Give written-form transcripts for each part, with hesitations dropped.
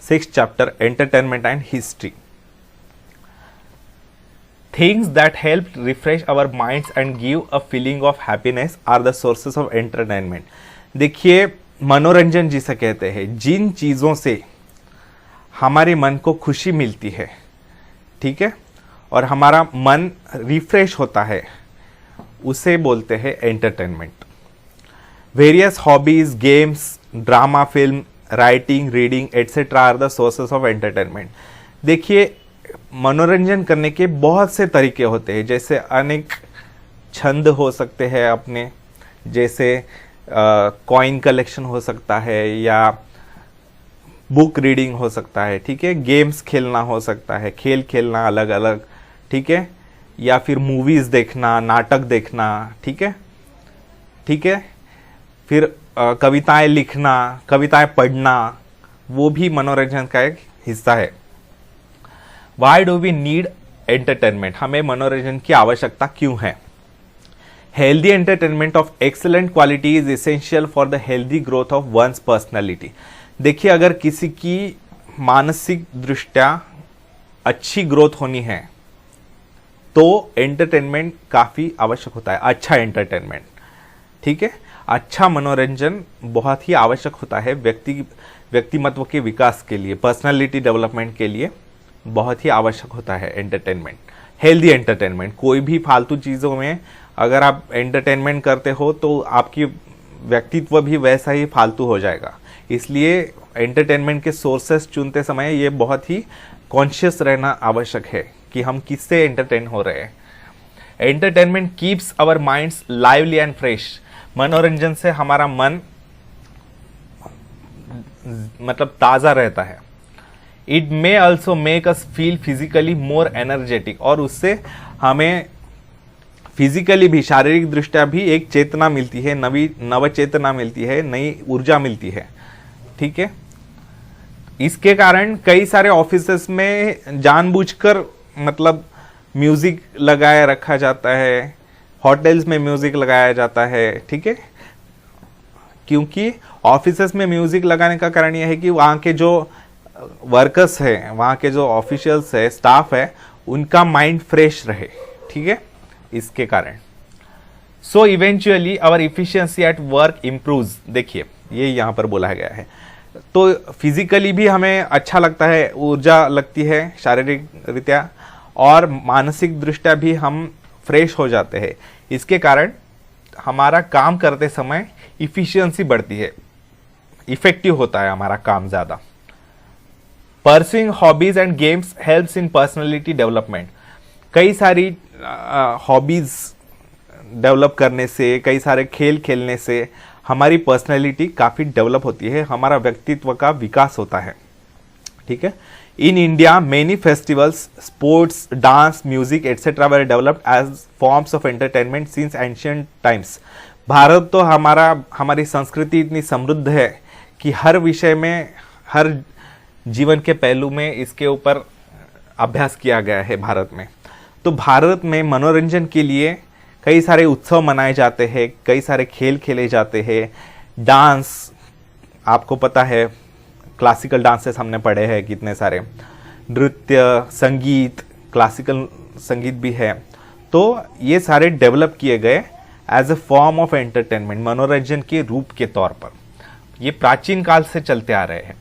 6th chapter, entertainment and history. Things that help refresh our minds and give a feeling of happiness are the sources of entertainment. देखिए, मनोरंजन जिसे कहते हैं, जिन चीज़ों से हमारे मन को खुशी मिलती है, ठीक है, और हमारा मन रिफ्रेश होता है, उसे बोलते हैं entertainment. Various hobbies, games, drama, film, writing, reading etcetera are the sources of entertainment. देखिए, मनोरंजन करने के बहुत से तरीके होते हैं. जैसे अनेक छंद हो सकते हैं अपने, जैसे कॉइन कलेक्शन हो सकता है, या बुक रीडिंग हो सकता है, ठीक है, गेम्स खेलना हो सकता है, खेल खेलना अलग अलग, ठीक है, या फिर मूवीज देखना, नाटक देखना, ठीक है, ठीक है, फिर कविताएं लिखना, कविताएं पढ़ना, वो भी मनोरंजन का एक हिस्सा है. Why do we need entertainment? हमें मनोरंजन की आवश्यकता क्यों है? Healthy entertainment of excellent quality is essential for the healthy growth of one's personality. देखिए, अगर किसी की मानसिक दृष्टया अच्छी ग्रोथ होनी है तो एंटरटेनमेंट काफ़ी आवश्यक होता है. अच्छा एंटरटेनमेंट, ठीक है, अच्छा मनोरंजन बहुत ही आवश्यक होता है व्यक्तिमत्व के विकास के लिए, पर्सनालिटी डेवलपमेंट के लिए बहुत ही आवश्यक होता है एंटरटेनमेंट. Healthy entertainment. कोई भी फालतू चीज़ों में अगर आप एंटरटेनमेंट करते हो तो आपकी व्यक्तित्व भी वैसा ही फालतू हो जाएगा. इसलिए एंटरटेनमेंट के सोर्सेस चुनते समय ये बहुत ही कॉन्शियस रहना आवश्यक है कि हम किससे एंटरटेन हो रहे हैं. Entertainment keeps our minds lively and fresh. मनोरंजन से हमारा मन मतलब ताज़ा रहता है. It may also make us feel physically more energetic. और उससे हमें फिजिकली भी, शारीरिक दृष्टया भी एक चेतना मिलती है, नव चेतना मिलती है, नई ऊर्जा मिलती है, ठीक है. इसके कारण कई सारे ऑफिसेस में जानबूझकर मतलब म्यूजिक लगाए रखा जाता है, होटल्स में म्यूजिक लगाया जाता है, ठीक है, क्योंकि ऑफिसेस में म्यूजिक लगाने का कारण यह है कि वहाँ के जो वर्कर्स है, वहाँ के जो ऑफिशियल्स है, स्टाफ है, उनका माइंड फ्रेश रहे, ठीक है, इसके कारण. So eventually our efficiency at work improves. देखिए, ये यहाँ पर बोला गया है. तो फिजिकली भी हमें अच्छा लगता है, ऊर्जा लगती है शारीरिक रीत्या, और मानसिक दृष्टया भी हम फ्रेश हो जाते हैं. इसके कारण हमारा काम करते समय इफिशियंसी बढ़ती है, इफेक्टिव होता है हमारा काम ज़्यादा. Pursuing hobbies and games helps in personality development. कई सारी हॉबीज डेवलप करने से, कई सारे खेल खेलने से हमारी पर्सनैलिटी काफ़ी डेवलप होती है, हमारा व्यक्तित्व का विकास होता है, ठीक है. In India many festivals, sports, dance, music etcetera were developed as forms of entertainment since ancient times. Bharat तो हमारी संस्कृति इतनी समृद्ध है कि हर विषय में, हर जीवन के पहलू में इसके ऊपर अभ्यास किया गया है भारत में. तो भारत में मनोरंजन के लिए कई सारे उत्सव मनाए जाते हैं, कई सारे खेल खेले जाते हैं. डांस, आपको पता है, क्लासिकल डांसेस हमने पढ़े हैं कितने सारे, नृत्य, संगीत, क्लासिकल संगीत भी है. तो ये सारे डेवलप किए गए as a form of entertainment, मनोरंजन के रूप के तौर पर. ये प्राचीन काल से चलते आ रहे हैं.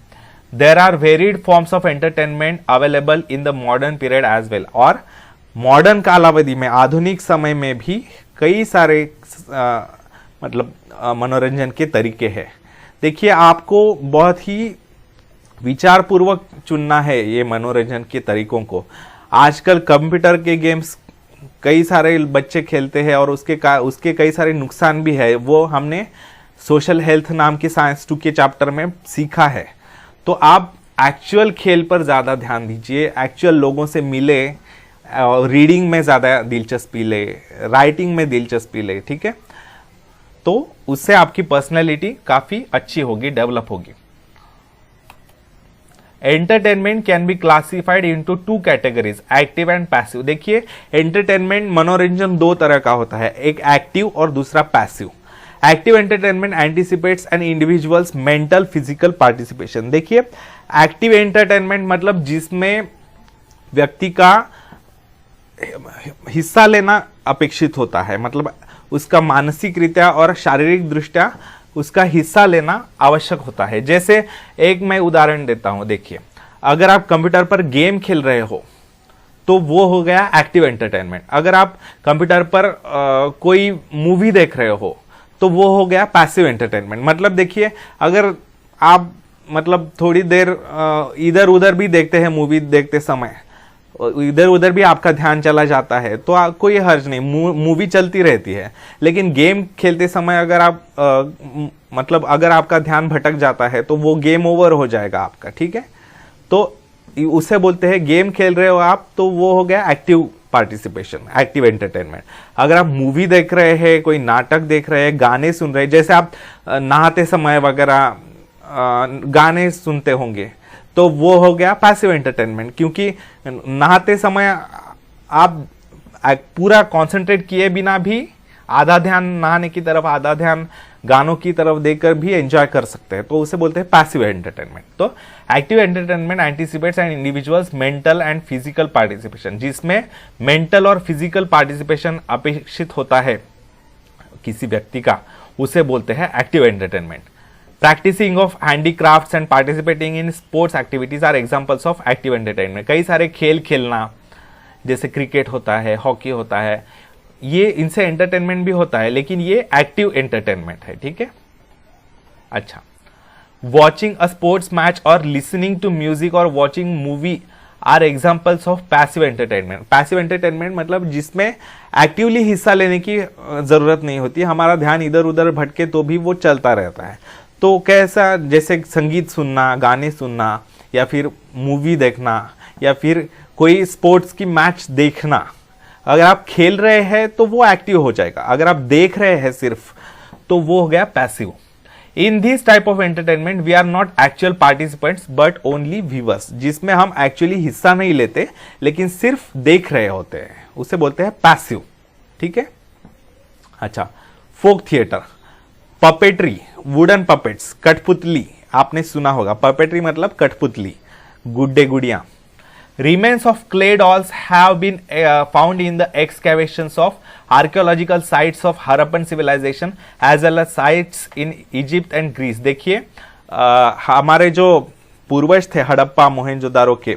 There are varied forms of entertainment available in the modern period as well. और मॉडर्न कालावधि में, आधुनिक समय में भी कई सारे मतलब मनोरंजन के तरीके हैं. देखिए, आपको बहुत ही विचारपूर्वक चुनना है ये मनोरंजन के तरीकों को. आजकल कंप्यूटर के गेम्स कई सारे बच्चे खेलते हैं और उसके कई सारे नुकसान भी है. वो हमने सोशल हेल्थ नाम की साइंस 2 के चैप्टर में सीखा है. तो आप एक्चुअल खेल पर ज़्यादा ध्यान दीजिए, एक्चुअल लोगों से मिले, रीडिंग में ज़्यादा दिलचस्पी ले, राइटिंग में दिलचस्पी ले, ठीक है. तो उससे आपकी पर्सनैलिटी काफ़ी अच्छी होगी, डेवलप होगी. Entertainment can be classified into 2 categories, active and passive. देखिए, एंटरटेनमेंट, मनोरंजन 2 तरह का होता है, एक एक्टिव और दूसरा passive. Active entertainment anticipates an individuals mental physical participation. देखिए एक्टिव एंटरटेनमेंट मतलब जिसमें व्यक्ति का हिस्सा लेना अपेक्षित होता है, मतलब उसका मानसिक रीत्या और शारीरिक दृष्टया उसका हिस्सा लेना आवश्यक होता है। जैसे एक मैं उदाहरण देता हूं, देखिए अगर आप कंप्यूटर पर गेम खेल रहे हो तो वो हो गया एक्टिव एंटरटेनमेंट। अगर आप कंप्यूटर पर कोई मूवी देख रहे हो तो वो हो गया पैसिव एंटरटेनमेंट। मतलब देखिए अगर आप मतलब थोड़ी देर इधर उधर भी देखते हैं, मूवी देखते समय इधर उधर भी आपका ध्यान चला जाता है तो कोई हर्ज नहीं, मूवी चलती रहती है। लेकिन गेम खेलते समय अगर आप मतलब अगर आपका ध्यान भटक जाता है तो वो गेम ओवर हो जाएगा आपका, ठीक है। तो उसे बोलते हैं गेम खेल रहे हो आप तो वो हो गया एक्टिव पार्टिसिपेशन, एक्टिव एंटरटेनमेंट। अगर आप मूवी देख रहे हैं, कोई नाटक देख रहे हैं, गाने सुन रहे हैं, जैसे आप नहाते समय वगैरह गाने सुनते होंगे तो वो हो गया पैसिव एंटरटेनमेंट, क्योंकि नहाते समय आप पूरा कंसंट्रेट किए बिना भी आधा ध्यान नहाने की तरफ, आधा ध्यान गानों की तरफ देकर भी एंजॉय कर सकते हैं, तो उसे बोलते हैं पैसिव एंटरटेनमेंट। तो active entertainment anticipates and individuals mental and physical participation, जिसमें मेंटल और फिजिकल पार्टिसिपेशन अपेक्षित होता है किसी व्यक्ति का, उसे बोलते हैं active entertainment. Practising of handicrafts and participating in sports activities are examples of active entertainment. कई सारे खेल खेलना, जैसे क्रिकेट होता है, हॉकी होता है, ये इनसे एंटरटेनमेंट भी होता है, लेकिन ये एक्टिव एंटरटेनमेंट है, ठीक है। अच्छा, वॉचिंग अ स्पोर्ट्स मैच और लिसनिंग टू म्यूजिक और watching movie are examples of passive entertainment. Passive entertainment मतलब जिसमें एक्टिवली हिस्सा लेने की जरूरत नहीं होती, हमारा ध्यान इधर उधर भटके तो भी वो चलता रहता है। तो कैसा, जैसे संगीत सुनना, गाने सुनना, या फिर मूवी देखना, या फिर कोई स्पोर्ट्स की मैच देखना। अगर आप खेल रहे हैं तो वो एक्टिव हो जाएगा, अगर आप देख रहे हैं सिर्फ तो वो हो गया passive. In this type of entertainment we are not actual participants but only viewers, जिसमें हम एक्चुअली हिस्सा नहीं लेते लेकिन सिर्फ देख रहे होते हैं, उसे बोलते हैं पैसिव, ठीक है। अच्छा, folk theatre, puppetry, wooden puppets, कठपुतली, आपने सुना होगा, पपेट्री मतलब कठपुतली, गुड्डे गुड़िया। Remains of clay dolls have been found in the excavations of archaeological sites of Harappan civilization as well as sites in Egypt and Greece। देखिए हमारे जो पूर्वज थे हड़प्पा मोहनजोदारो के,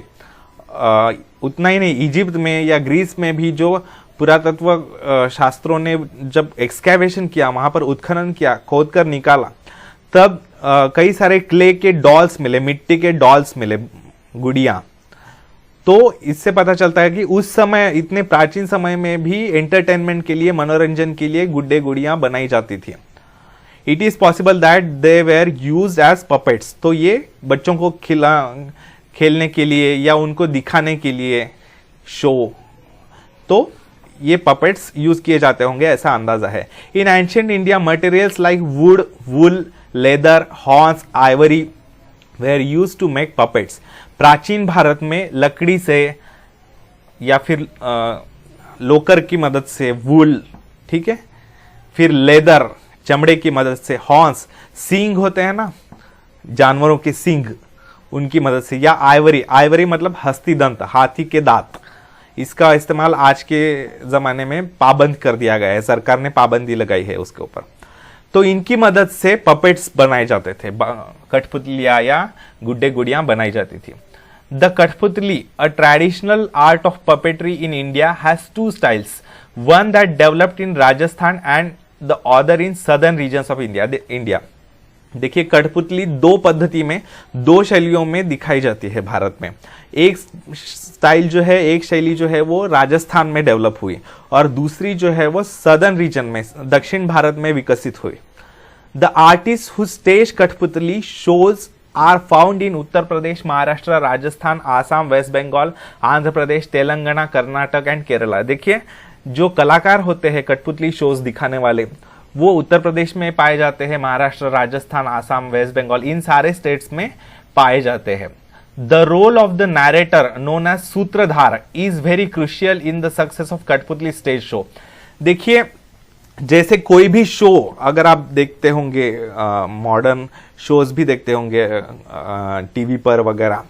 उतना ही नहीं, इजिप्ट में या ग्रीस में भी जो पुरातत्व शास्त्रों ने जब एक्सकैवेशन किया, वहां पर उत्खनन किया, खोद कर निकाला, तब कई सारे क्ले के डॉल्स मिले, मिट्टी के डॉल्स मिले, गुड़िया। तो इससे पता चलता है कि उस समय, इतने प्राचीन समय में भी एंटरटेनमेंट के लिए, मनोरंजन के लिए गुड्डे गुड़ियां बनाई जाती थी। It is possible that they were used as puppets, तो ये बच्चों को खेलने के लिए या उनको दिखाने के लिए शो, तो ये पपेट्स यूज किए जाते होंगे, ऐसा अंदाजा है। In ancient India materials like wood, wool, leather, horns, ivory were use to make puppets. प्राचीन भारत में लकड़ी से या फिर लोकर की मदद से, वुल, ठीक है, फिर लेदर, चमड़े की मदद से, हॉर्न्स, सींग होते हैं ना जानवरों के सींग, उनकी मदद से, या आइवरी, आइवरी मतलब हस्तिदंत, हाथी के दांत, इसका इस्तेमाल आज के जमाने में पाबंद कर दिया गया है, सरकार ने पाबंदी लगाई है उसके ऊपर। तो इनकी मदद से पपेट्स बनाए जाते थे, कठपुतलियां या गुड्डे गुड़ियां बनाई जाती थी। The kathputli, a traditional art of puppetry in India, has two styles, one that developed in Rajasthan and the other in southern regions of India. देखिए कठपुतली दो पद्धति में, दो शैलियों में दिखाई जाती है भारत में। एक स्टाइल जो है, एक शैली जो है वो राजस्थान में डेवलप हुई और दूसरी जो है वो सदर्न रीजन में, दक्षिण भारत में विकसित हुई। The artist who stage kathputli shows are found in Uttar Pradesh, Maharashtra, Rajasthan, Assam, waste Bengal, Andhra Pradesh, Telangana, Karnataka and Kerala. देखिए जो कलाकार होते हैं कठपुतली शोज दिखाने वाले, वो उत्तर प्रदेश में पाए जाते हैं, महाराष्ट्र, राजस्थान, आसाम, वेस्ट बंगाल, इन सारे स्टेट्स में पाए जाते हैं। The role of the narrator known as sutradhar is very crucial in the success of kathputli stage show. देखिए जैसे कोई भी शो अगर आप देखते होंगे, मॉडर्न शोज भी देखते होंगे टीवी पर वगैरह,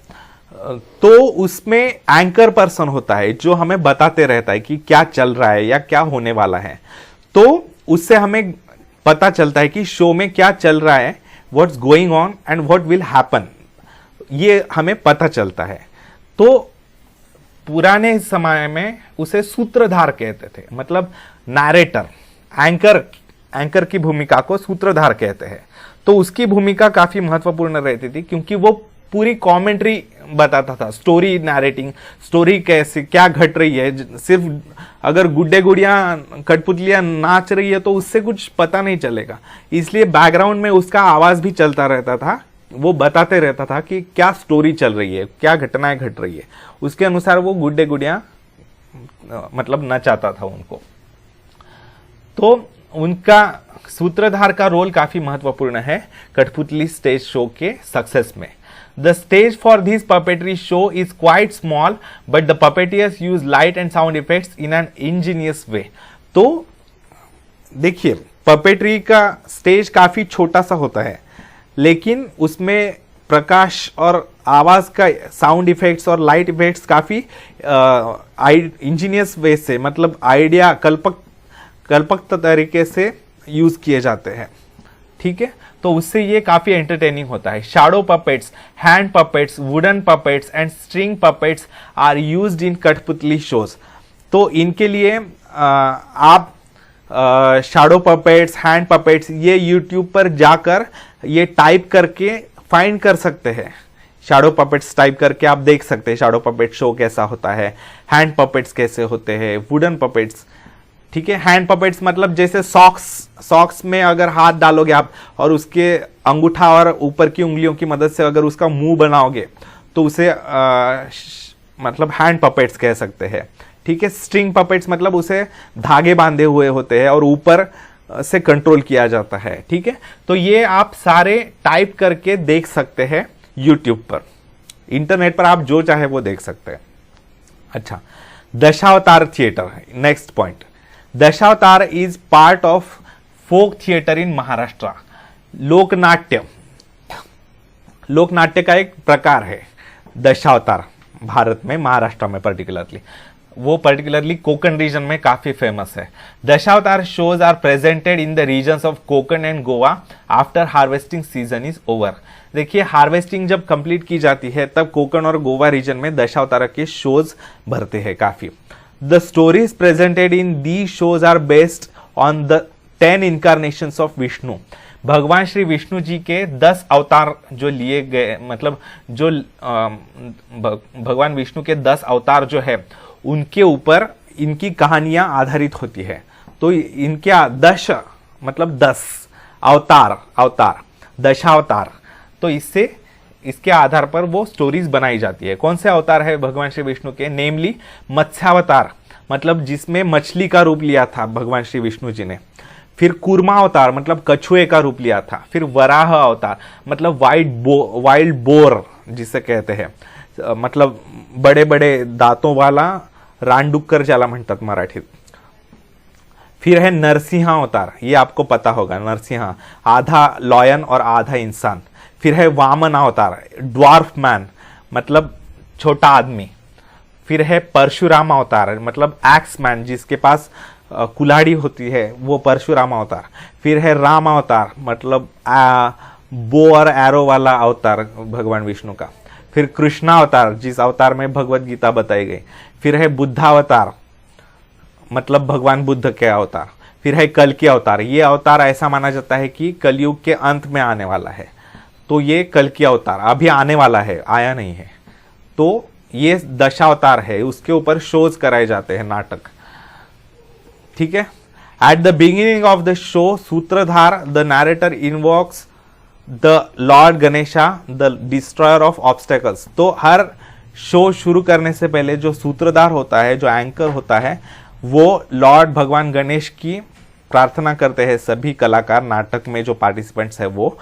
तो उसमें एंकर पर्सन होता है जो हमें बताते रहता है कि क्या चल रहा है या क्या होने वाला है। तो उससे हमें पता चलता है कि शो में क्या चल रहा है, what's going on and what will happen, ये हमें पता चलता है। तो पुराने समय में उसे सूत्रधार कहते थे, मतलब नैरेटर, एंकर की भूमिका को सूत्रधार कहते हैं। तो उसकी भूमिका काफी महत्वपूर्ण रहती थी क्योंकि वो पूरी कमेंट्री बताता था, स्टोरी नैरेटिंग, स्टोरी कैसे क्या घट रही है। सिर्फ अगर गुड्डे गुड़ियां कठपुतलियां नाच रही है तो उससे कुछ पता नहीं चलेगा, इसलिए बैकग्राउंड में उसका आवाज भी चलता रहता था, वो बताते रहता था कि क्या स्टोरी चल रही है, क्या घटनाएं घट रही है, उसके अनुसार वो गुड्डे गुड़ियां मतलब नचाता था उनको। तो उनका सूत्रधार का रोल काफी महत्वपूर्ण है कठपुतली स्टेज शो के सक्सेस में। The stage for this puppetry show is quite small, but the puppeteers use light and sound effects in an ingenious way. तो देखिए, पपेट्री का स्टेज काफी छोटा सा होता है, लेकिन उसमें प्रकाश और आवाज का साउंड इफेक्ट्स और लाइट इफेक्ट्स काफी इंजीनियस वे से, मतलब आइडिया कल्पक तरीके से यूज किए जाते हैं। ठीक है, तो उससे ये काफी एंटरटेनिंग होता है। Shadow puppets, hand puppets, wooden puppets and string puppets are used in kathputli shows. तो इनके लिए आप शैडो पपेट्स, हैंड पपेट्स, ये यूट्यूब पर जाकर ये टाइप करके फाइंड कर सकते हैं। शैडो पपेट्स टाइप करके आप देख सकते हैं शैडो पपेट शो कैसा होता है, हैंड पपेट्स कैसे होते हैं, वुडन पपेट्स। ठीक है, हैंड पपेट्स मतलब जैसे सॉक्स में अगर हाथ डालोगे आप और उसके अंगूठा और ऊपर की उंगलियों की मदद से अगर उसका मुंह बनाओगे तो उसे मतलब हैंड पपेट्स कह सकते हैं। ठीक है, स्ट्रिंग पपेट्स मतलब उसे धागे बांधे हुए होते हैं और ऊपर से कंट्रोल किया जाता है। ठीक है, तो ये आप सारे टाइप करके देख सकते हैं यूट्यूब पर, इंटरनेट पर आप जो चाहे वो देख सकते हैं। अच्छा, Dashavatar theatre, next point. Dashavatar is part of folk theatre in Maharashtra. लोकनाट्य का एक प्रकार है दशावतार, भारत में, महाराष्ट्र में पर्टिकुलरली, वो पर्टिकुलरली कोकण रीजन में काफी फेमस है। Dashavatar shows are presented in the regions of Konkan and Goa after harvesting season is over. देखिए, हार्वेस्टिंग जब कंप्लीट की जाती है तब कोकण और गोवा रीजन में दशावतार के शोज भरते हैं काफी। The stories presented in these shows are based on the 10 incarnations of Vishnu. भगवान श्री विष्णु जी के 10 अवतार जो लिए गए, मतलब जो भगवान विष्णु के 10 अवतार जो है उनके ऊपर इनकी कहानियां आधारित होती है। तो इनके 10 मतलब 10 अवतार दशावतार, तो इसके आधार पर वो स्टोरीज बनाई जाती है। कौन से अवतार है भगवान श्री विष्णु के? नेमली मत्स्यावतार, मतलब जिसमें मछली का रूप लिया था भगवान श्री विष्णु जी ने। फिर कूर्मा अवतार, मतलब कछुए का रूप लिया था। फिर वराह अवतार, मतलब वाइल्ड बोर जिसे कहते हैं, मतलब बड़े बड़े दांतों वाला रानडुक्कर ज्याला म्हणतात मराठीत। फिर है नरसिंह अवतार, ये आपको पता होगा, नरसिंह आधा लॉयन और आधा इंसान। फिर है वामन अवतार, ड्वार्फ मैन, मतलब छोटा आदमी। फिर है परशुराम अवतार, मतलब एक्स मैन, जिसके पास कुल्हाड़ी होती है, वो परशुराम अवतार। फिर है राम अवतार, मतलब बो और एरो वाला अवतार भगवान विष्णु का। फिर कृष्णा अवतार, जिस अवतार में भगवत गीता बताई गई। फिर है बुद्धावतार, मतलब भगवान बुद्ध के अवतार। फिर है कल्कि अवतार, ये अवतार ऐसा माना जाता है कि कलयुग के अंत में आने वाला है, तो ये कल्कि अवतार अभी आने वाला है, आया नहीं है। तो ये दशावतार है, उसके ऊपर शोज कराए जाते हैं, नाटक। ठीक है, at the beginning of the show sutradhar the narrator invokes the lord Ganesha the destroyer of obstacles. तो हर शो शुरू करने से पहले जो सूत्रधार होता है, जो एंकर होता है, वो लॉर्ड भगवान गणेश की प्रार्थना करते हैं। सभी कलाकार, नाटक में जो पार्टिसिपेंट्स है, वो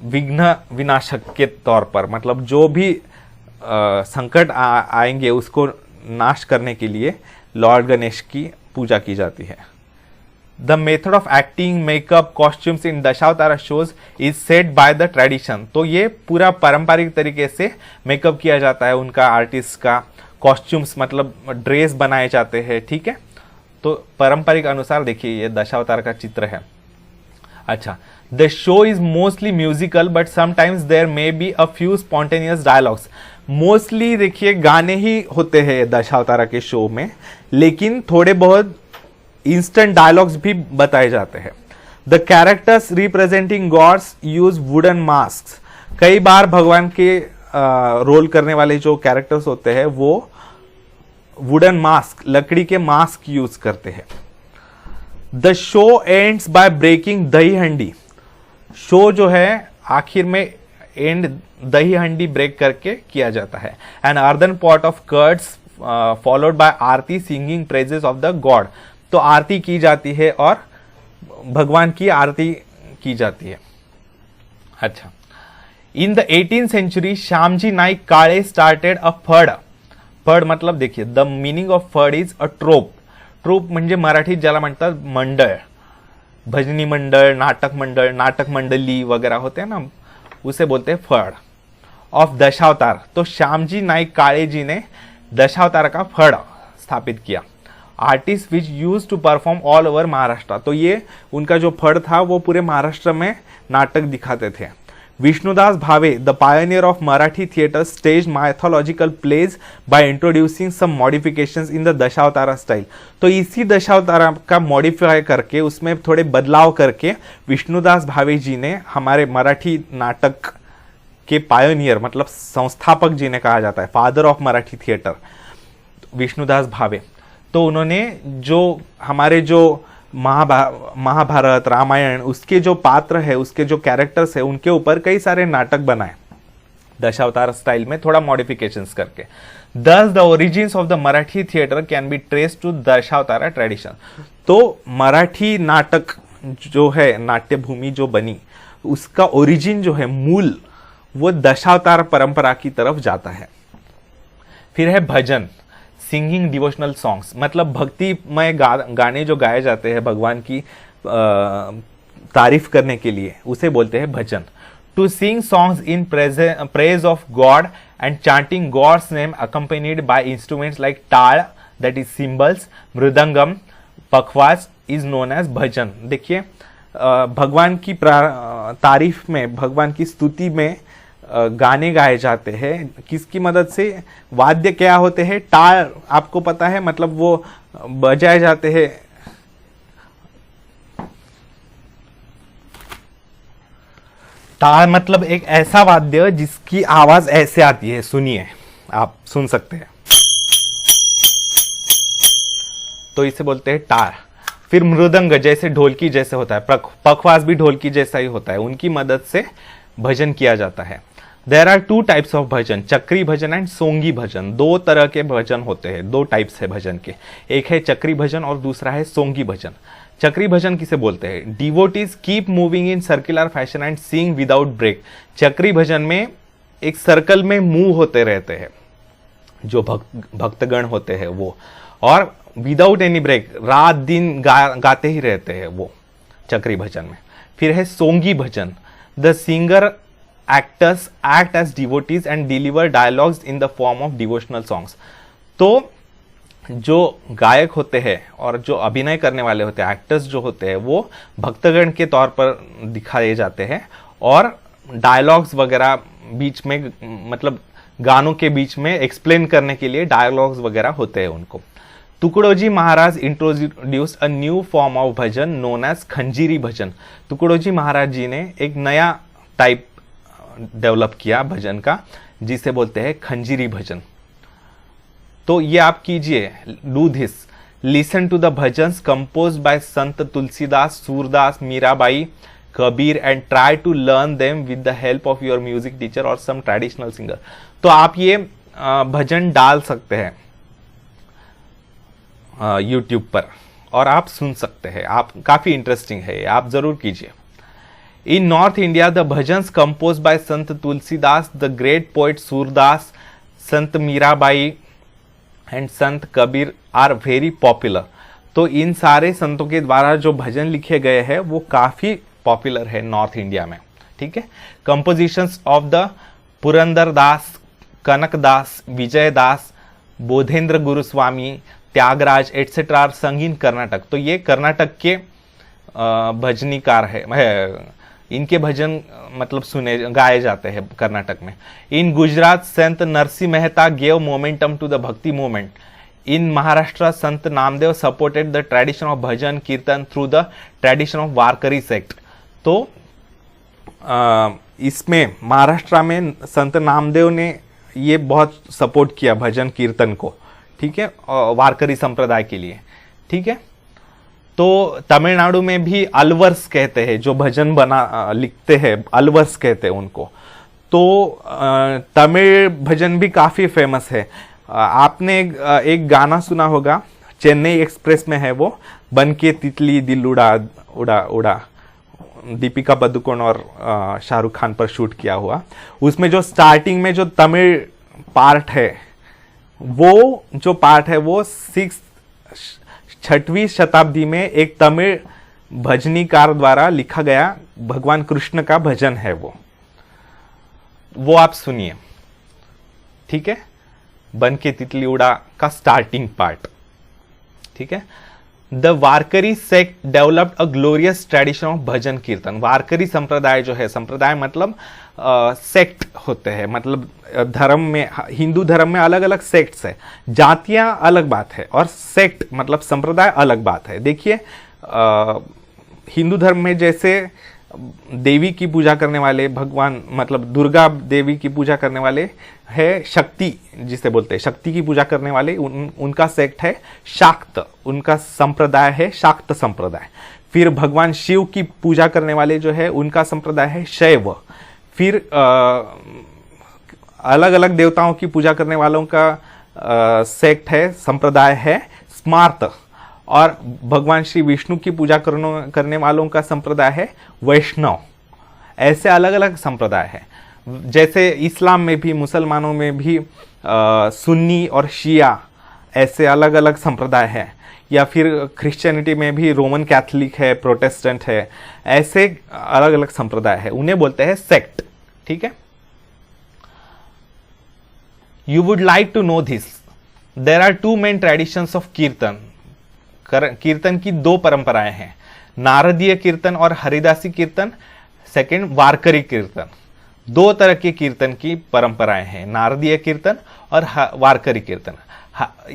विघ्न विनाशक के तौर पर, मतलब जो भी संकट आएंगे उसको नाश करने के लिए लॉर्ड गणेश की पूजा की जाती है। The method of acting, makeup, costumes in Dashavatara shows is set by the tradition. तो ये पूरा पारंपरिक तरीके से मेकअप किया जाता है उनका, आर्टिस्ट का, कॉस्ट्यूम्स मतलब ड्रेस बनाए जाते हैं, ठीक है। तो पारंपरिक अनुसार देखिए ये दशावतार का चित्र है। अच्छा, the show is mostly musical but sometimes there may be a few spontaneous dialogues. Mostly देखिए गाने ही होते हैं दशावतारा के शो में, लेकिन थोड़े बहुत इंस्टेंट डायलॉग्स भी बताए जाते हैं। The characters representing gods use wooden mask. कई बार भगवान के रोल करने वाले जो कैरेक्टर्स होते हैं वो वुडन मास्क, लकड़ी के मास्क यूज करते हैं। The show ends by breaking dahi handi. Show जो है आखिर में एंड दही हंडी ब्रेक करके किया जाता है। An earthen pot of curds followed by aarti singing praises of the god. तो आरती की जाती है और भगवान की आरती की जाती है। अच्छा, in the 18th century Shyamji Naik Kale started a phad. Phad मतलब देखिए the meaning of phad is a troupe. Troupe म्हणजे मराठीत ज्याला म्हणतात मंडळ, भजनी मंडळ, नाटक मंडली वगैरह होते हैं ना, उसे बोलते हैं फड ऑफ दशावतार। तो श्यामजी नाईक काळे जी ने दशावतार का फड स्थापित किया। Artist which use to perform all over Maharashtra. तो ये उनका जो फड था वो पूरे महाराष्ट्र में नाटक दिखाते थे। Vishnudas Bhave, the pioneer of Marathi theatre, stage mythological plays by introducing some modifications in the Dashavatara style. तो इसी दशावतारा का मॉडिफाई करके, उसमें थोड़े बदलाव करके विष्णुदास भावे जी ने, हमारे मराठी नाटक के पायनियर मतलब संस्थापक जिन्हें कहा जाता है, father of Marathi theatre, Vishnudas Bhave, तो उन्होंने जो हमारे जो महाभारत, रामायण, उसके जो पात्र है, उसके जो कैरेक्टर्स है, उनके ऊपर कई सारे नाटक बनाए दशावतार स्टाइल में, थोड़ा मॉडिफिकेशंस करके। Thus the origins of the Marathi theatre can be trace to Dashavatara tradition. तो मराठी नाटक जो है, नाट्यभूमि जो बनी, उसका ओरिजिन जो है, मूल, वो दशावतार परंपरा की तरफ जाता है। फिर है भजन, सिंगिंग डिवोशनल सॉन्ग्स, मतलब भक्तिमय गाने जो गाए जाते हैं भगवान की तारीफ करने के लिए, उसे बोलते हैं bhajan. To sing songs in praise of God and chanting God's name accompanied by instruments like tal, that is cymbals, mridangam, pakhawaj is known as bhajan. देखिए भगवान की तारीफ में, भगवान की स्तुति में गाने गाए जाते हैं। किसकी मदद से? वाद्य क्या होते हैं? टाल, आपको पता है, मतलब वो बजाए जाते हैं। टाल मतलब एक ऐसा वाद्य जिसकी आवाज ऐसे आती है, सुनिए, आप सुन सकते हैं, तो इसे बोलते हैं टाल। फिर मृदंग जैसे ढोलकी जैसे होता है, पखवाज भी ढोलकी जैसा ही होता है, उनकी मदद से भजन किया जाता है। There are two types of bhajan, chakri bhajan and सोंगी भजन। दो तरह के भजन होते हैं, दो टाइप्स है भजन के, एक है चक्री भजन और दूसरा है सोंगी भजन। चक्री भजन किसे बोलते हैं? Devotees keep moving in circular fashion and sing without break. चक्री भजन में एक सर्कल में मूव होते रहते हैं जो भक्तगण होते हैं वो, और विदाउट एनी ब्रेक रात दिन गाते ही रहते हैं वो चक्री भजन में। फिर है songi bhajan, the singer actors act as devotees and deliver dialogues in the form of devotional songs। तो जो गायक होते हैं और जो अभिनय करने वाले होते हैं, एक्टर्स जो होते हैं, वो भक्तगण के तौर पर दिखाए जाते हैं और डायलॉग्स वगैरह बीच में, मतलब गानों के बीच में एक्सप्लेन करने के लिए डायलॉग्स वगैरह होते हैं उनको। Tukdoji Maharaj introduce a new form of bhajan known as khanjiri bhajan. Tukdoji Maharaj ji ने एक नया टाइप डेवलप किया भजन का, जिसे बोलते हैं खंजीरी भजन। तो ये आप कीजिए, do this, listen to the bhajans compose by Sant Tulsidas, Surdas, Mirabai, Kabir and try to learn them with the help of your music teacher और सम ट्रेडिशनल सिंगर। तो आप ये भजन डाल सकते हैं यूट्यूब पर और आप सुन सकते हैं, आप काफी इंटरेस्टिंग है, आप जरूर कीजिए। In North India, the bhajans composed by Sant Tulsidas, the great poet Surdas, Sant Mirabai and Sant Kabir are very popular। तो इन सारे संतों के द्वारा जो भजन लिखे गए हैं वो काफी पॉपुलर है नॉर्थ इंडिया में। ठीक है, compositions of the Purandar Das, Kanak Das, Vijay Das, Bodhendra Guruswami, Tyagaraja etcetera are sung in Karnataka. तो ये कर्नाटक के भजनीकार है, इनके भजन मतलब सुने गाए जाते हैं कर्नाटक में। In Gujarat Sant Narsinh Mehta gave momentum to the bhakti movement. In Maharashtra Sant Namdev supported the tradition of bhajan kirtan through the tradition of Warkari sect. तो इसमें महाराष्ट्र में संत नामदेव ने ये बहुत सपोर्ट किया भजन कीर्तन को। ठीक है, वारकरी संप्रदाय के लिए। ठीक है, तो तमिलनाडु में भी अलवर्स कहते हैं, जो भजन लिखते हैं अलवर्स कहते हैं उनको। तो तमिल भजन भी काफी फेमस है। आपने एक गाना सुना होगा, चेन्नई एक्सप्रेस में है वो, बन के तितली दिल उड़ा उड़ा उड़ा, दीपिका पादुकोण और शाहरुख खान पर शूट किया हुआ। उसमें जो स्टार्टिंग में जो तमिल पार्ट है, वो जो पार्ट है वो 6वीं शताब्दी में एक तमिल भजनीकार द्वारा लिखा गया भगवान कृष्ण का भजन है वो आप सुनिए। ठीक है, बन के तितली उड़ा का स्टार्टिंग पार्ट। ठीक है, the Warkari sect developed a glorious tradition of bhajan kirtan. Warkari संप्रदाय जो है, संप्रदाय मतलब सेक्ट होते हैं, मतलब धर्म में, हिंदू धर्म में अलग अलग सेक्ट्स है। जातियां अलग बात है और सेक्ट मतलब संप्रदाय अलग बात है। देखिए हिंदू धर्म में जैसे देवी की पूजा करने वाले भगवान, मतलब दुर्गा देवी की पूजा करने वाले है, शक्ति जिसे बोलते हैं, शक्ति की पूजा करने वाले उनका सेक्ट है शाक्त, उनका संप्रदाय है शाक्त संप्रदाय। फिर भगवान शिव की पूजा करने वाले जो है उनका संप्रदाय है शैव। फिर अलग अलग देवताओं की पूजा करने वालों का सेक्ट है, संप्रदाय है स्मार्त। और भगवान श्री विष्णु की पूजा करने वालों का संप्रदाय है वैष्णव। ऐसे अलग अलग संप्रदाय है। जैसे इस्लाम में भी, मुसलमानों में भी सुन्नी और शिया ऐसे अलग अलग संप्रदाय है। या फिर क्रिश्चियनिटी में भी रोमन कैथोलिक है, प्रोटेस्टेंट है, ऐसे अलग अलग संप्रदाय है, उन्हें बोलते हैं सेक्ट। ठीक है, you would like to know this, there are 2 main traditions of kirtan. कीर्तन की 2 परंपराएं हैं, नारदीय कीर्तन और हरिदासी कीर्तन। सेकंड, वारकरी कीर्तन। 2 तरह के कीर्तन की परंपराएं हैं, नारदीय कीर्तन और वारकरी कीर्तन।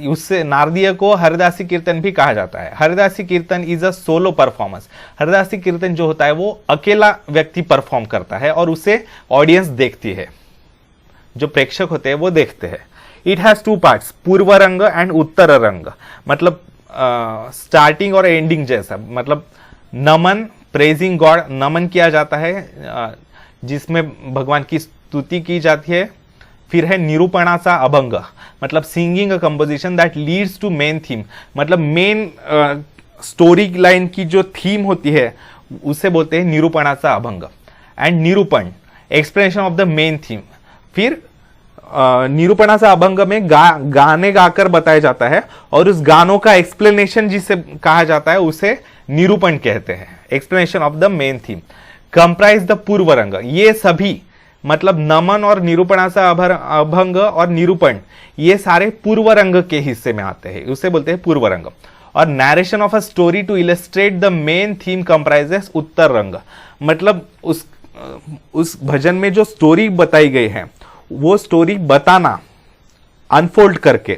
उससे नारदीय को हरिदासी कीर्तन भी कहा जाता है। हरिदासी कीर्तन इज अ सोलो परफॉर्मेंस। हरिदासी कीर्तन जो होता है वो अकेला व्यक्ति परफॉर्म करता है और उसे ऑडियंस देखती है, जो प्रेक्षक होते हैं वो देखते हैं। इट हैज 2 पार्ट्स, पूर्व रंग एंड उत्तर रंग। मतलब स्टार्टिंग और एंडिंग जैसा, मतलब नमन, प्रेजिंग गॉड, नमन किया जाता है जिसमें भगवान की स्तुति की जाती है। फिर है निरूपणाचा अभंग, मतलब singing a composition that leads to main theme. मतलब मेन स्टोरी लाइन की जो थीम होती है उसे बोलते हैं निरूपणाचा अभंग। And nirupan, explanation of the main theme. फिर निरूपणाचा अभंग में गाने गाकर बताया जाता है और उस गानों का एक्सप्लेनेशन जिसे कहा जाता है उसे निरूपण कहते हैं, explanation of the main theme. Comprise the पूर्व रंग, ये सभी मतलब नमन और निरूपणाचा अभंग और निरूपण, ये सारे पूर्व रंग के हिस्से में आते हैं, उसे बोलते हैं पूर्व रंग। और narration of a story to illustrate the main theme comprises Uttar Rang. मतलब उस भजन में जो स्टोरी बताई गई है वो स्टोरी बताना, अनफोल्ड करके,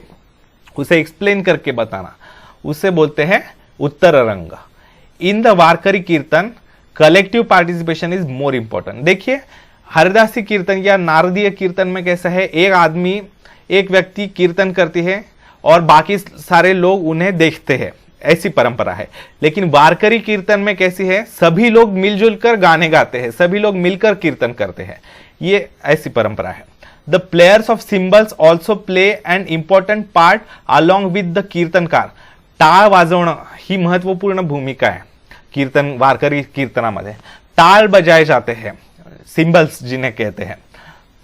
उसे एक्सप्लेन करके बताना, उसे बोलते हैं उत्तर रंग। इन द वारकरी कीर्तन collective participation is more important. देखिए हरिदासी कीर्तन या नारदीय कीर्तन में कैसा है, एक आदमी, एक व्यक्ति कीर्तन करती है और बाकी सारे लोग उन्हें देखते हैं, ऐसी परंपरा है। लेकिन वारकरी कीर्तन में कैसी है, सभी लोग मिलजुल कर गाने गाते हैं, सभी लोग मिलकर कीर्तन करते हैं, ये ऐसी परंपरा है। The players of symbols also play an important part along with the कीर्तनकार। टाळ वाजवणं ही महत्वपूर्ण भूमिका है कीर्तन, वारकरी कीर्तनामध्ये ताल बजाए जाते हैं, सिंबल्स जिन्हें कहते हैं।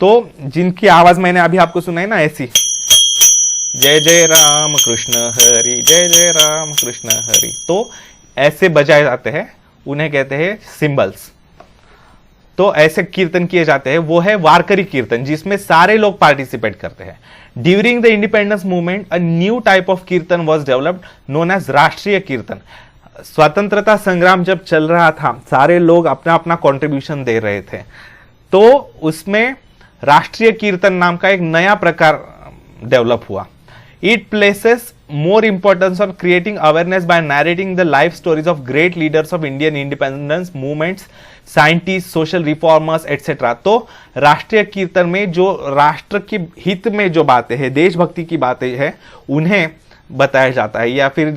तो जिनकी आवाज मैंने अभी आपको सुनाई ना, ऐसी, जय जय राम कृष्ण हरि, जय जय राम कृष्ण हरि। तो ऐसे बजाए जाते हैं, उन्हें कहते हैं सिंबल्स। तो ऐसे कीर्तन किए जाते हैं, वो है वारकरी कीर्तन, जिसमें सारे लोग पार्टिसिपेट करते हैं। During the independence movement a new type of कीर्तन वॉज डेवलप्ड नोन एज राष्ट्रीय कीर्तन। स्वतंत्रता संग्राम जब चल रहा था, सारे लोग अपना अपना कंट्रीब्यूशन दे रहे थे, तो उसमें राष्ट्रीय कीर्तन नाम का एक नया प्रकार डेवलप हुआ। It places more importance on creating awareness by narrating the life stories of great leaders of Indian independence movements, scientists, social reformers, etc. तो राष्ट्रीय कीर्तन में जो राष्ट्र के हित में जो बातें हैं, देशभक्ति की बातें हैं, उन्हें बताया जाता है, या फिर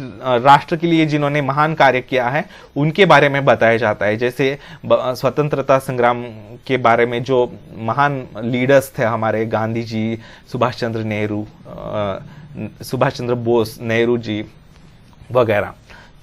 राष्ट्र के लिए जिन्होंने महान कार्य किया है उनके बारे में बताया जाता है। जैसे स्वतंत्रता संग्राम के बारे में जो महान लीडर्स थे हमारे, गांधी जी, सुभाष चंद्र नेहरू, सुभाष चंद्र बोस, नेहरू जी वगैरह,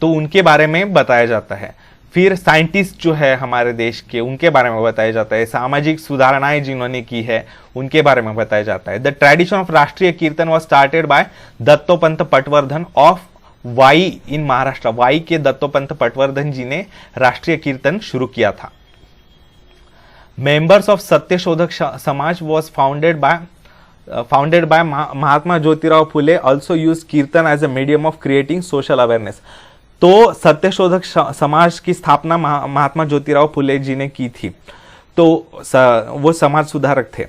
तो उनके बारे में बताया जाता है। फिर साइंटिस्ट जो है हमारे देश के, उनके बारे में बताया जाता है। सामाजिक सुधारणाएं जिन्होंने की है उनके बारे में बताया जाता है। The tradition of Rashtriya kirtan was started by Dattopant Patwardhan of Wai in Maharashtra. Wai के दत्तोपंत पटवर्धन जी ने राष्ट्रीय कीर्तन शुरू किया था। Members of Satyashodhak Samaj was founded by Mahatma Jyotirao Phule also used कीर्तन as a medium of creating social awareness। तो सत्यशोधक समाज की स्थापना महात्मा ज्योतिराव फुले जी ने की थी। तो वो समाज सुधारक थे,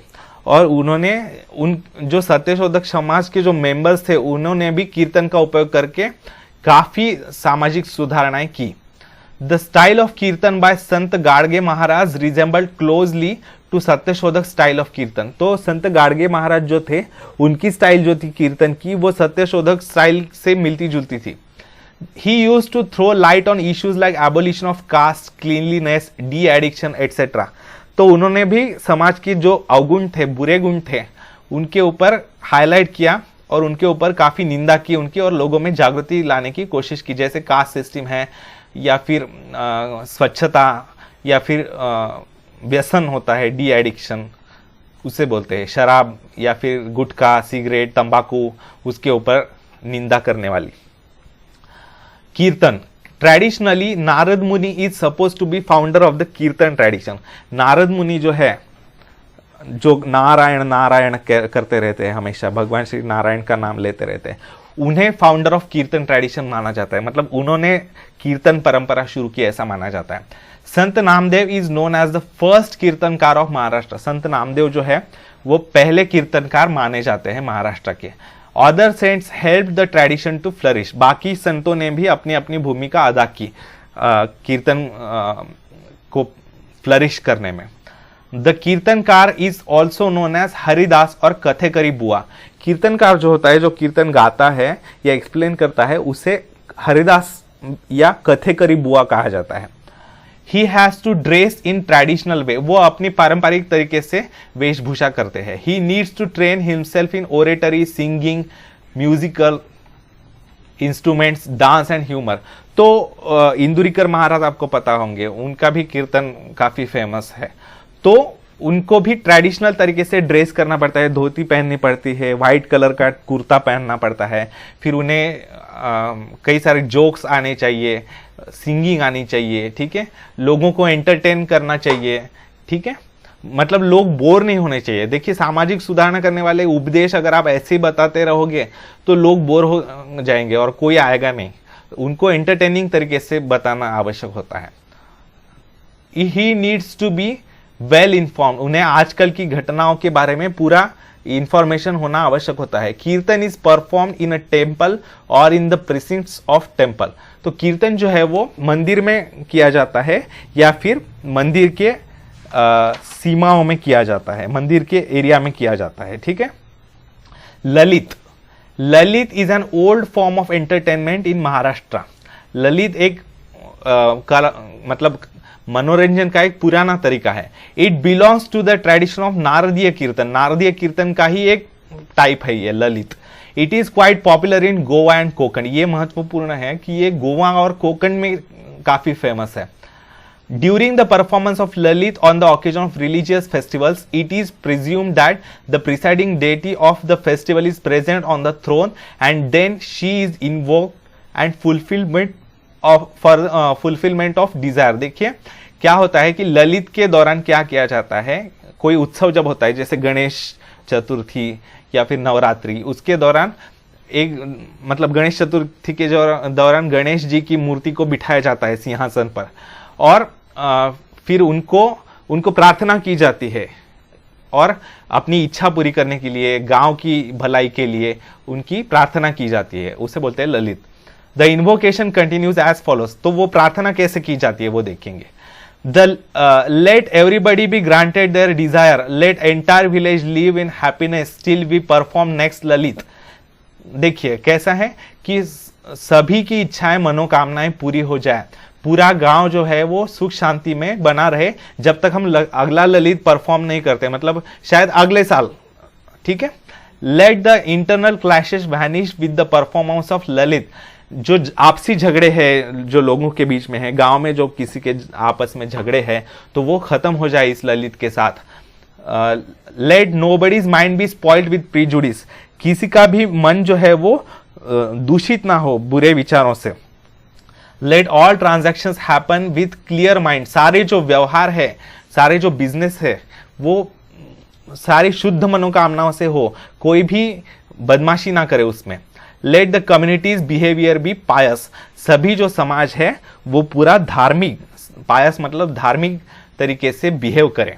और उन्होंने उन जो सत्यशोधक समाज के जो मेंबर्स थे उन्होंने भी कीर्तन का उपयोग करके काफी सामाजिक सुधारणाएं की। The style of kirtan by Sant Gadge Maharaj resembled closely to Satyashodhak style of kirtan. तो संत गाड़गे महाराज जो थे, उनकी स्टाइल जो थी कीर्तन की, वो सत्यशोधक स्टाइल से मिलती जुलती थी। He used to throw light on issues like abolition of caste, cleanliness, de-addiction, etc. तो उन्होंने भी समाज के जो अवगुण थे, बुरे गुण थे, उनके ऊपर हाईलाइट किया और उनके ऊपर काफी निंदा की उनकी, और लोगों में जागृति लाने की कोशिश की। जैसे कास्ट सिस्टम है, या फिर स्वच्छता, या फिर व्यसन होता है, डी एडिक्शन उसे बोलते हैं, शराब या फिर गुटखा, सिगरेट, तंबाकू, उसके ऊपर निंदा करने वाली। कीर्तन traditionally Narad Muni is suppose to be founder of the kirtan tradition. Narad Muni जो है, जो नारायण नारायण करते रहते हैं, हमेशा भगवान श्री नारायण का नाम लेते रहते हैं, उन्हें फाउंडर ऑफ कीर्तन ट्रेडिशन माना जाता है। मतलब उन्होंने कीर्तन परंपरा शुरू की, ऐसा माना जाता है। Sant Namdev is known as the first kirtankar of Maharashtra. Sant Namdev जो है वो पहले कीर्तनकार माने जाते हैं महाराष्ट्र के। Other saints help the tradition to flourish. बाकी संतों ने भी अपनी अपनी भूमिका अदा की कीर्तन को फ्लरिश करने में। The kirtankar is also known as Haridas और कथेकरी बुआ। कीर्तनकार जो होता है, जो कीर्तन गाता है या एक्सप्लेन करता है, उसे हरिदास या कथेकरी बुआ कहा जाता है। He has to dress in traditional way। वो अपनी पारंपरिक तरीके से वेशभूषा करते हैं। He needs to train himself in oratory, singing, musical instruments, dance and humor। तो इंदुरीकर महाराज आपको पता होंगे, उनका भी कीर्तन काफी फेमस है। तो उनको भी ट्रेडिशनल तरीके से ड्रेस करना पड़ता है, धोती पहननी पड़ती है, व्हाइट कलर का कुर्ता पहनना पड़ता है, फिर उन्हें कई सारे जोक्स आने चाहिए, सिंगिंग आनी चाहिए, ठीक है, लोगों को एंटरटेन करना चाहिए, ठीक है, मतलब लोग बोर नहीं होने चाहिए। देखिए, सामाजिक सुधारणा करने वाले उपदेश अगर आप ऐसे ही बताते रहोगे तो लोग बोर हो जाएंगे और कोई आएगा नहीं। उनको एंटरटेनिंग तरीके से बताना आवश्यक होता है। He needs to be well inform. उन्हें आजकल की घटनाओं के बारे में पूरा इंफॉर्मेशन होना आवश्यक होता है। कीर्तन is perform in a temple और इन द प्रिसिंट्स ऑफ टेम्पल। तो कीर्तन जो है वो मंदिर में किया जाता है या फिर मंदिर के सीमाओं में किया जाता है, मंदिर के एरिया में किया जाता है, ठीक है। Lalit, Lalit is an old form of entertainment in Maharashtra. Lalit एक मतलब मनोरंजन का एक पुराना तरीका है। It belongs to the tradition of Naradiya kirtan. Naradiya kirtan का ही एक टाइप है ये Lalit. It is quite popular in Goa and Konkan. ये महत्वपूर्ण है कि ये गोवा और कोकण में काफी फेमस है। During the performance of Lalit on the occasion of religious festivals, it is presumed that the presiding deity of the festival is present on the throne, and then she is invoked and fulfillment of desire. देखिए क्या होता है कि ललित के दौरान क्या किया जाता है, कोई उत्सव जब होता है जैसे गणेश चतुर्थी या फिर नवरात्रि, उसके दौरान एक मतलब गणेश चतुर्थी के दौरान गणेश जी की मूर्ति को बिठाया जाता है सिंहासन पर, और फिर उनको प्रार्थना की जाती है और अपनी इच्छा पूरी करने के लिए, गांव की भलाई के लिए उनकी प्रार्थना की जाती है, उसे बोलते हैं Lalit. The invocation continues as follows. तो वो प्रार्थना कैसे की जाती है वो देखेंगे. Let everybody be granted their desire, let entire village live in happiness till we perform next Lalit. देखिए कैसा है कि सभी की इच्छाएं मनोकामनाएं पूरी हो जाए, पूरा गांव जो है वो सुख शांति में बना रहे जब तक हम अगला ललित परफॉर्म नहीं करते, मतलब शायद अगले साल. ठीक है. Let the internal clashes vanish with the performance of Lalit. जो आपसी झगड़े हैं जो लोगों के बीच में है, गांव में जो किसी के आपस में झगड़े हैं, तो वो खत्म हो जाए इस ललित के साथ. Let nobody's mind be spoiled with prejudice. किसी का भी मन जो है वो दूषित ना हो बुरे विचारों से. Let all transactions happen with clear mind. सारे जो व्यवहार है, सारे जो बिजनेस है, वो सारी शुद्ध मनोकामनाओं से हो, कोई भी बदमाशी ना करे उसमें. Let the community's behaviour be pious. सभी जो समाज है वो पूरा धार्मिक, पायस मतलब धार्मिक तरीके से बिहेव करे.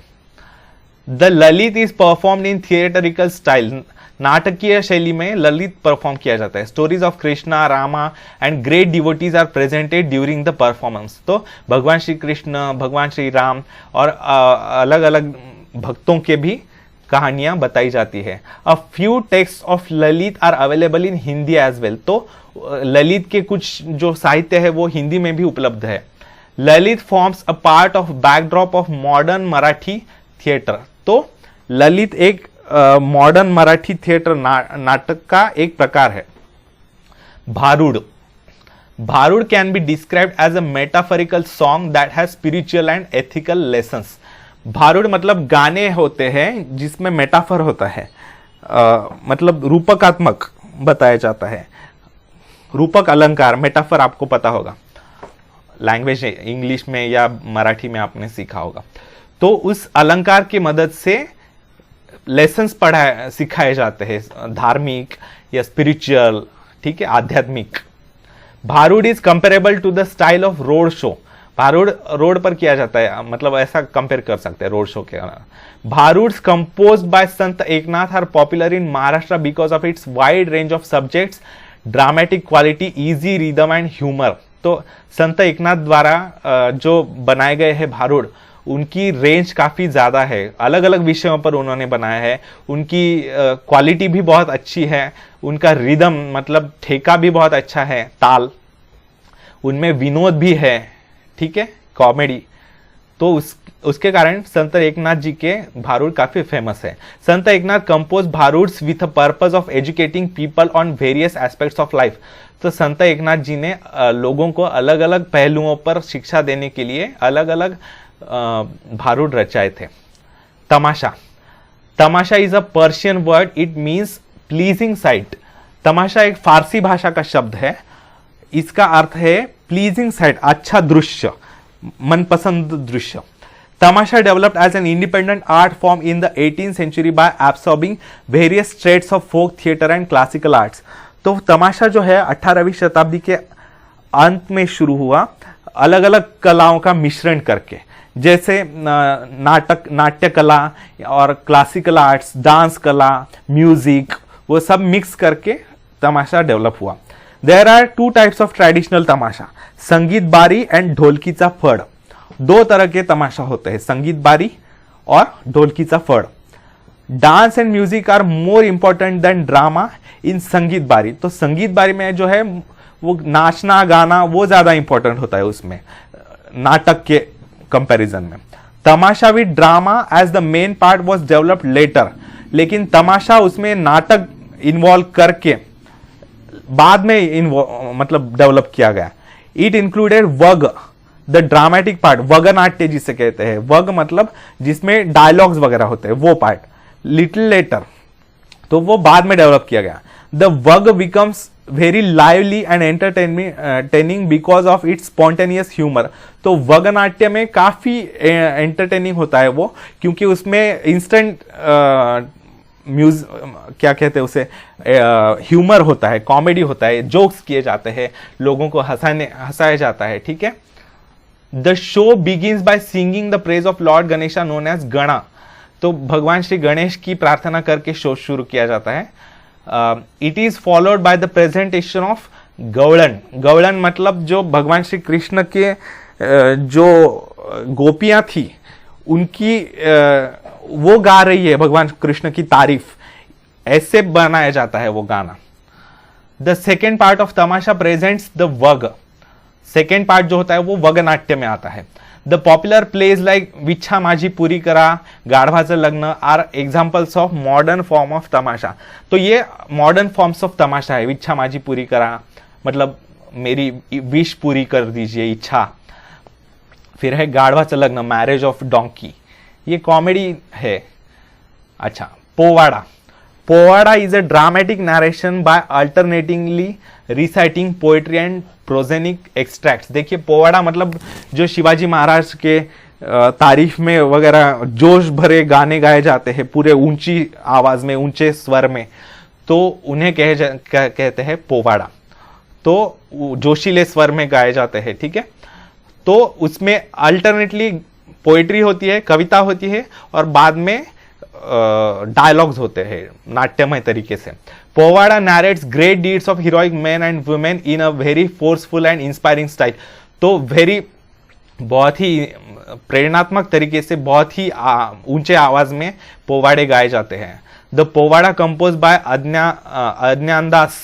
The Lalit is performed in theatrical style. नाटकीय शैली में ललित परफॉर्म किया जाता है. Stories of Krishna, Rama and great devotees are presented during the performance. तो भगवान श्री कृष्ण, भगवान श्री राम और अलग अलग भक्तों के भी कहानियां बताई जाती है. A few text of Lalit are available in Hindi as well. तो ललित के कुछ जो साहित्य है वो हिंदी में भी उपलब्ध है. Lalit forms a part of backdrop of modern Marathi theatre. तो ललित एक मॉडर्न मराठी थिएटर नाटक का एक प्रकार है. Bharud. Bharud can be described as a metaphorical song that has spiritual and ethical lessons. Bharud मतलब गाने होते हैं जिसमें मेटाफर होता है, मतलब रूपकात्मक बताया जाता है. रूपक अलंकार, मेटाफर आपको पता होगा, लैंग्वेज इंग्लिश में या मराठी में आपने सीखा होगा. तो उस अलंकार की मदद से लेसन्स सिखाए जाते हैं, धार्मिक या स्पिरिचुअल, ठीक है, आध्यात्मिक. Bharud is comparable to the style of road show. Bharud road पर किया जाता है, मतलब ऐसा कंपेयर कर सकते हैं रोड शो के. भारूड्स composed by Sant Eknath are popular in Maharashtra because of its wide range of subjects, dramatic quality, easy rhythm and humour. तो संत एकनाथ द्वारा जो बनाए गए हैं भारूड, उनकी रेंज काफी ज्यादा है, अलग अलग विषयों पर उन्होंने बनाया है. उनकी क्वालिटी भी बहुत अच्छी है, उनका रिदम मतलब ठेका भी बहुत अच्छा है, ताल, उनमें विनोद भी है, ठीक है, कॉमेडी. तो उसके कारण संत एकनाथ जी के भारूड काफी फेमस है. Sant Eknath compose bharuds with a purpose of educating people on various aspects of life. तो संत एकनाथ जी ने लोगों को अलग अलग पहलुओं पर शिक्षा देने के लिए अलग अलग भारूड रचाए थे. Tamasha. Tamasha is a Persian word, it means pleasing sight. Tamasha एक फारसी भाषा का शब्द है, इसका अर्थ है प्लीजिंग साइट, अच्छा दृश्य, मनपसंद दृश्य. Tamasha developed as an independent art form in the 18th century by absorbing various trades of folk theatre and classical arts. तो तमाशा जो है 18वीं शताब्दी के अंत में शुरू हुआ, अलग अलग कलाओं का मिश्रण करके, जैसे नाट्य कला और क्लासिकल आर्ट्स, डांस कला, म्यूजिक, वो सब मिक्स करके तमाशा डेवलप हुआ. There are 2 types of traditional tamasha, Sangeet Bari and ढोलकीचा फड. 2 तरह के तमाशा होते हैं, संगीत बारी और Dholkicha Phad. Dance and music are more important than drama in Sangeet Bari. तो संगीत बारी में जो है वो नाचना गाना वो ज्यादा इंपॉर्टेंट होता है उसमें, नाटक के कंपैरिजन में. Tamasha with drama as the main part was developed later. लेकिन तमाशा उसमें नाटक इन्वॉल्व करके बाद में मतलब डेवलप किया गया. इट इंक्लूडेड वग, द ड्रामेटिक पार्ट, वग नाट्य जिसे कहते हैं, वग मतलब जिसमें डायलॉग्स वगैरह होते हैं वो पार्ट, लिटिल लेटर, तो वो बाद में डेवलप किया गया। द वग becomes very lively and entertaining because of it's spontaneous humour. तो वग नाट्य में काफी एंटरटेनिंग होता है वो, क्योंकि उसमें इंस्टेंट क्या कहते हैं उसे, ह्यूमर होता है, कॉमेडी होता है, जोक्स किए जाते हैं, लोगों को हंसाया जाता है, ठीक है। The show begins by singing the praise of lord Ganesha known as Gana. तो भगवान श्री गणेश की प्रार्थना करके शो शुरू किया जाता है। It is followed by the presentation of gaulan. Gaulan मतलब जो भगवान श्री कृष्ण के जो गोपियां थी उनकी वो गा रही है भगवान कृष्ण की तारीफ, ऐसे बनाया जाता है वो गाना। The second part of tamasha presents the vag. Second part जो होता है वो वग नाट्य में आता है। The popular plays like Vichha Majhi Puri Kara, Gadhavacha Lagna are examples of modern form of tamasha. तो ये मॉडर्न फॉर्म्स ऑफ तमाशा है। विच्छा माझी पुरी करा मतलब मेरी विश पूरी कर दीजिए, इच्छा। फिर है Gadhavacha Lagna, marriage of donkey, ये कॉमेडी है। अच्छा, powada. Powada is a dramatic narration by alternatingly reciting poetry and progenic extracts. देखिए पोवाड़ा मतलब जो शिवाजी महाराज के तारीफ में वगैरह जोश भरे गाने गाए जाते हैं पूरे ऊंची आवाज में, ऊंचे स्वर में, तो उन्हें कहते हैं पोवाड़ा। तो जोशीले स्वर में गाए जाते हैं, ठीक है। तो उसमें अल्टरनेटली पोएट्री होती है, कविता होती है, और बाद में डायलॉग्स होते हैं नाट्यमय तरीके से। Powada नैरेट्स great deeds of heroic man and women in a very forceful and inspiring style. तो बहुत ही प्रेरणात्मक तरीके से, बहुत ही ऊंचे आवाज में पोवाड़े गाए जाते हैं। The powada compose by Agyandas,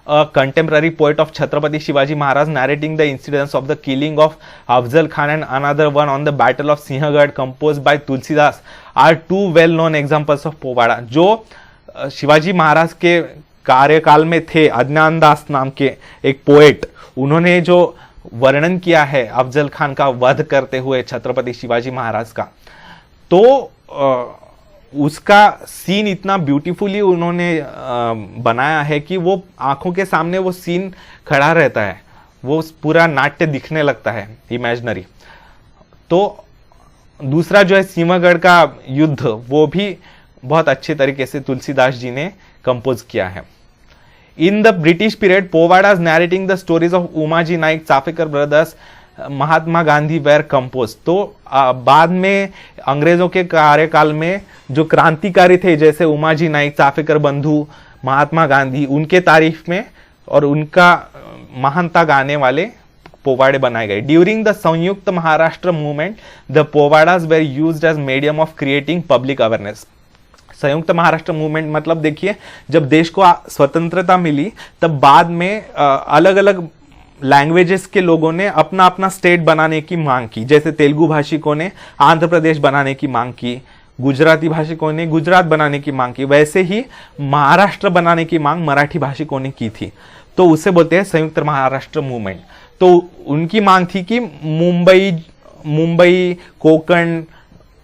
a contemporary poet of Chhatrapati Shivaji Maharaj, narrating the incidents of the killing of Afzal Khan and another one on the battle of Sinhgarh, composed by Tulsidas, are two well known examples of powada. जो शिवाजी महाराज के कार्यकाल में थे, अज्ञानदास नाम के एक poet, उन्होंने जो वर्णन किया है अफजल खान का वध करते हुए छत्रपति शिवाजी महाराज का, तो उसका सीन इतना ब्यूटीफुली उन्होंने बनाया है कि वो आंखों के सामने वो सीन खड़ा रहता है, वो पूरा नाट्य दिखने लगता है, इमेजिनरी। तो दूसरा जो है सिंहगढ़ का युद्ध, वो भी बहुत अच्छे तरीके से तुलसीदास जी ने कंपोज किया है। In the British period powadas narrating the stories of Umaji Naik, Chaphekar brothers, Mahatma Gandhi were compose. तो बाद में अंग्रेजों के कार्यकाल में जो क्रांतिकारी थे जैसे उमाजी नाइक, चाफेकर बंधु, महात्मा गांधी, उनके तारीफ में और उनका महानता गाने वाले पोवाड़े बनाए गए। During the Samyukta Maharashtra movement the powadas were used as medium of creating public awareness. Samyukta Maharashtra movement मतलब देखिए, जब देश को स्वतंत्रता मिली तब बाद में अलग अलग लैंग्वेजेस के लोगों ने अपना अपना स्टेट बनाने की मांग की। जैसे तेलुगु भाषिकों ने आंध्र प्रदेश बनाने की मांग की, गुजराती भाषिकों ने गुजरात बनाने की मांग की, वैसे ही महाराष्ट्र बनाने की मांग मराठी भाषिकों ने की थी। तो उसे बोलते हैं संयुक्त महाराष्ट्र मूवमेंट। तो उनकी मांग थी कि मुंबई, कोकण,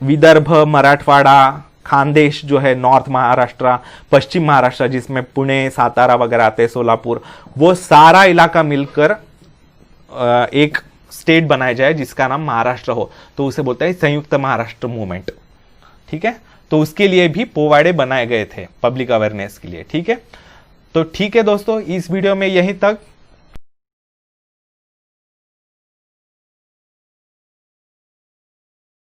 विदर्भ, मराठवाड़ा, खानदेश जो है नॉर्थ महाराष्ट्र, पश्चिम महाराष्ट्र जिसमें पुणे, सातारा वगैरह आते हैं, सोलापुर, वो सारा इलाका मिलकर एक स्टेट बनाया जाए जिसका नाम महाराष्ट्र हो, तो उसे बोलते हैं संयुक्त महाराष्ट्र मूवमेंट। ठीक है, तो उसके लिए भी पोवाड़े बनाए गए थे पब्लिक अवेयरनेस के लिए। ठीक है, तो ठीक है दोस्तों, इस वीडियो में यहीं तक।